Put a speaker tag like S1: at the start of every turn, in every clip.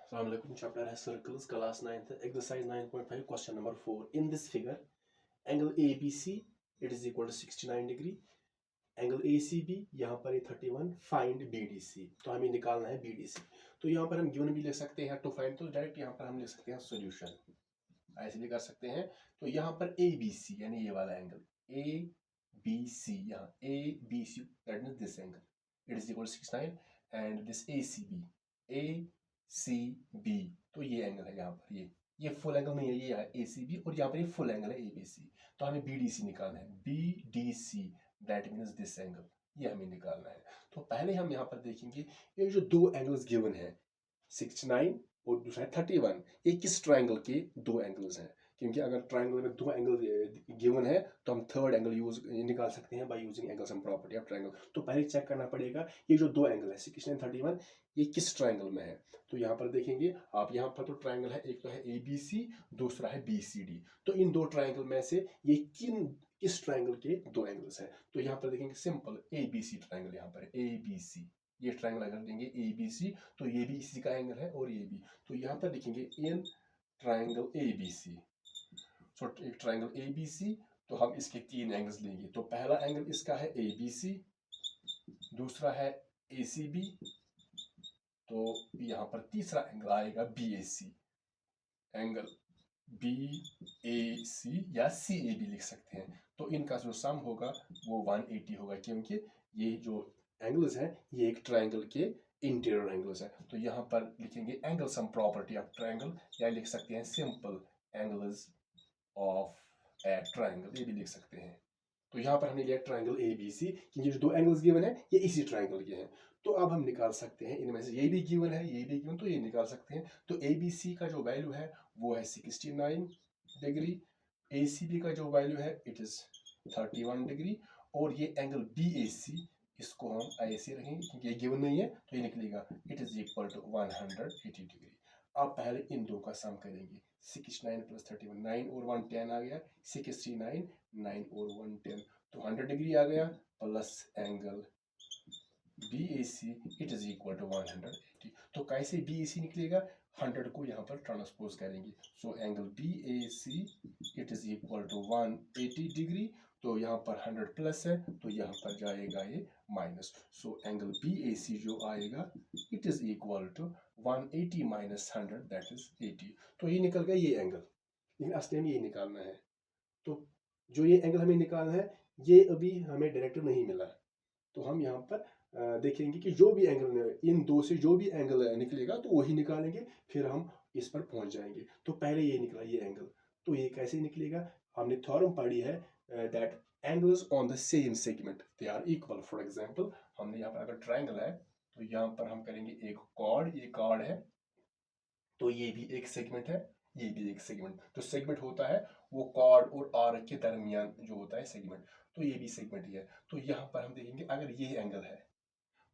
S1: Assalamualaikum. Chapter has circles, class 9th, exercise 9.5, question number 4. In this figure, angle ABC it is equal to 69 degree. Angle ACB यहाँ पर 31. Find BDC. तो हमें निकालना है BDC. तो यहाँ पर हम गिवन भी लिख सकते हैं टू फाइंड, तो डायरेक्ट यहाँ पर हम लिख सकते हैं सॉल्यूशन, ऐसे भी कर सकते हैं. तो यहाँ पर ABC यानी ये वाला एंगल ABC, यहाँ ABC that means this angle it is equal 69 and this ACB ACB, तो ये एंगल है यहाँ पर, ये फुल एंगल नहीं है, ये है ACB और यहाँ पर ये फुल एंगल है ABC. तो हमें BDC निकालना है. BDC that means this angle, ये हमें निकालना है. तो पहले हम यहाँ पर देखेंगे ये जो दो एंगल्स गिवन है 69 और दूसरा है 31, ये किस ट्रायंगल के दो एंगल्स हैं. क्योंकि अगर ट्रायंगल में दो एंगल गिवन है तो हम थर्ड एंगल यूज निकाल सकते हैं by using angle sum property of triangle. तो पहले चेक करना पड़ेगा ये जो दो एंगल है 69 31 ये किस ट्रायंगल में है. तो यहाँ पर देखेंगे आप, यहाँ पर तो ट्रायंगल है, एक तो है ABC, दूसरा है BCD. तो इन दो ट्रायंगल में से ये किस ट्रायंगल के दो एंगल्स हैं. तो यहाँ पर देखेंगे सिंपल ABC ट्रायंगल, यहाँ पर ABC ये ट्रायंगल अगर देंगे ABC तो ये भी इसी का एंगल है और ये भी. तो यहाँ पर लिखेंगे इन ट्रायंगल ABC. सो एक ट्रायंगल ABC, तो हम इसके तीन एंगल्स लेंगे. तो पहला एंगल इसका है ABC, दूसरा है ACB, तो यहाँ पर तीसरा एंगल आएगा BAC. एंगल BAC या CAB लिख सकते हैं. तो इनका जो सम होगा वो 180 होगा, क्योंकि ये जो एंगल्स हैं ये एक ट्रायंगल के इंटीरियर एंगल्स हैं. तो यहाँ पर लिखेंगे angle sum property of triangle, या लिख सकते हैं simple angles of A triangle, ये भी लिख सकते हैं. तो यहाँ पर हमने लिया ट्रायंगल ABC, क्योंकि जो दो एंगल्स गिवन है ये इसी ट्रायंगल के हैं. तो अब हम निकाल सकते हैं इनमें से, ये भी गिवन है ये भी गिवन, तो ये निकाल सकते हैं. तो ABC का जो वैल्यू है वो है 69 डिग्री, ACB का जो वैल्यू है इट इज 31 डिग्री, और ये एंगल BAC इसको हम ऐसे रखेंगे क्योंकि ये गिवन नहीं है, तो ये निकलेगा it is equal to 180 degree. अब पहले इन दो का सम करेंगे. 69 प्लस 31 9 और 1 10 आ गया. 69 9 और 1 10, तो 100 डिग्री आ गया, plus angle BAC it is equal to 180. तो कैसे BAC निकलेगा, 100 को यहाँ पर ट्रांसपोज करेंगे. So angle BAC it is equal to 180 degree. तो यहाँ पर 100 प्लस है तो यहाँ पर जाएगा ये माइनस. सो एंगल BAC जो आएगा it is equal to 180 minus 100 that is 80. तो ये निकल गया ये एंगल, लेकिन असली में ये निकालना है. तो जो ये एंगल हमें निकालना है ये अभी हमें डायरेक्ट नहीं मिला. तो हम यहाँ पर देखेंगे कि जो भी एंगल इन दो से जो भी एंगल निकलेगा तो वही निकालेंगे, फिर हम इस पर पहुंच जाएंगे. तो पहले ये निकला ये एंगल, तो ये कैसे निकलेगा, हमने थ्योरम पढ़ी है that angles on the same segment they are equal. For example हमने यहाँ पर अगर ट्रायंगल है तो यहाँ पर हम करेंगे एक कॉर्ड, ये कॉर्ड है, तो ये भी एक सेगमेंट है, ये भी एक सेगमेंट. जो सेगमेंट होता है वो कॉर्ड और आर्क के दरमियान जो होता है सेगमेंट, तो ये भी सेगमेंट ही है. तो यहाँ पर हम देखेंगे अगर ये एंगल है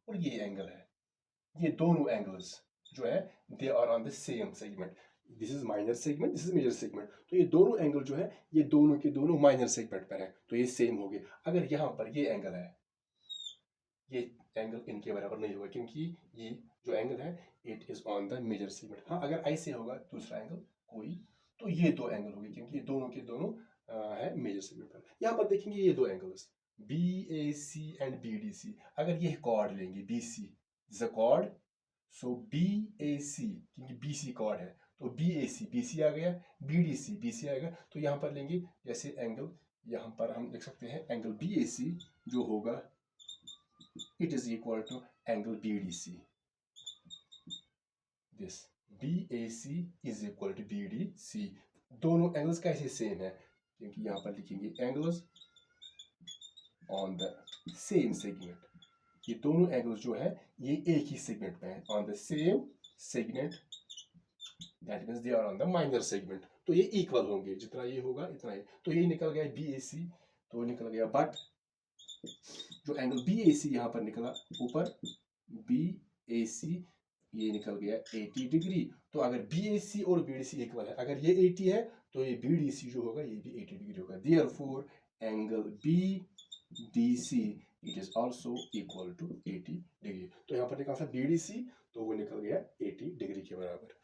S1: और ये एंगल है, ये दोनों एंगल्स जो है they are on the same segment. This is minor segment, this is major segment. तो ये दोनों एंगल जो है ये दोनों के दोनों माइनर सेगमेंट पर है, तो ये सेम हो गए. अगर यहाँ पर ये एंगल है, ये एंगल इनके बराबर नहीं होगा, क्योंकि ये जो एंगल है it is on the major segment. हाँ अगर ऐसे होगा दूसरा एंगल कोई, तो ये दो एंगल होंगे, क्योंकि ये दोनों के दोनों है मेजर सेगमेंट पर. यहाँ पर देखेंगे ये दो एंगल्स BAC एंड BDC. अगर ये कॉर्ड लेंगे BC is a cord, so BAC क्योंकि BC कॉर्ड है तो BAC BC आ गया, BDC BC आ गया. तो यहाँ पर लेंगे जैसे एंगल, यहाँ पर हम लिख सकते हैं एंगल BAC जो होगा it is equal to angle BDC. This BAC is equal to BDC. दोनों एंगल्स कैसे सेम है, क्योंकि यहाँ पर लिखेंगे angles on the same segment. ये दोनों एंगल्स जो है ये एक ही सेगमेंट पे है, on the same segment, that means they are on the minor segment. तो ये इक्वल होंगे, जितना ये होगा इतना ही. तो ये निकल गया BAC, तो निकल गया, बट जो एंगल BAC यहाँ पर निकला ऊपर BAC ये निकल गया 80 डिग्री. तो अगर BAC और BDC इक्वल है, अगर ये 80 है तो ये BDC जो होगा ये भी 80 डिग्री होगा. Therefore angle BDC it is also equal to 80 degree. तो यहाँ पर निकाला था BDC, तो वो निकल गया 80 डिग्री के बराबर।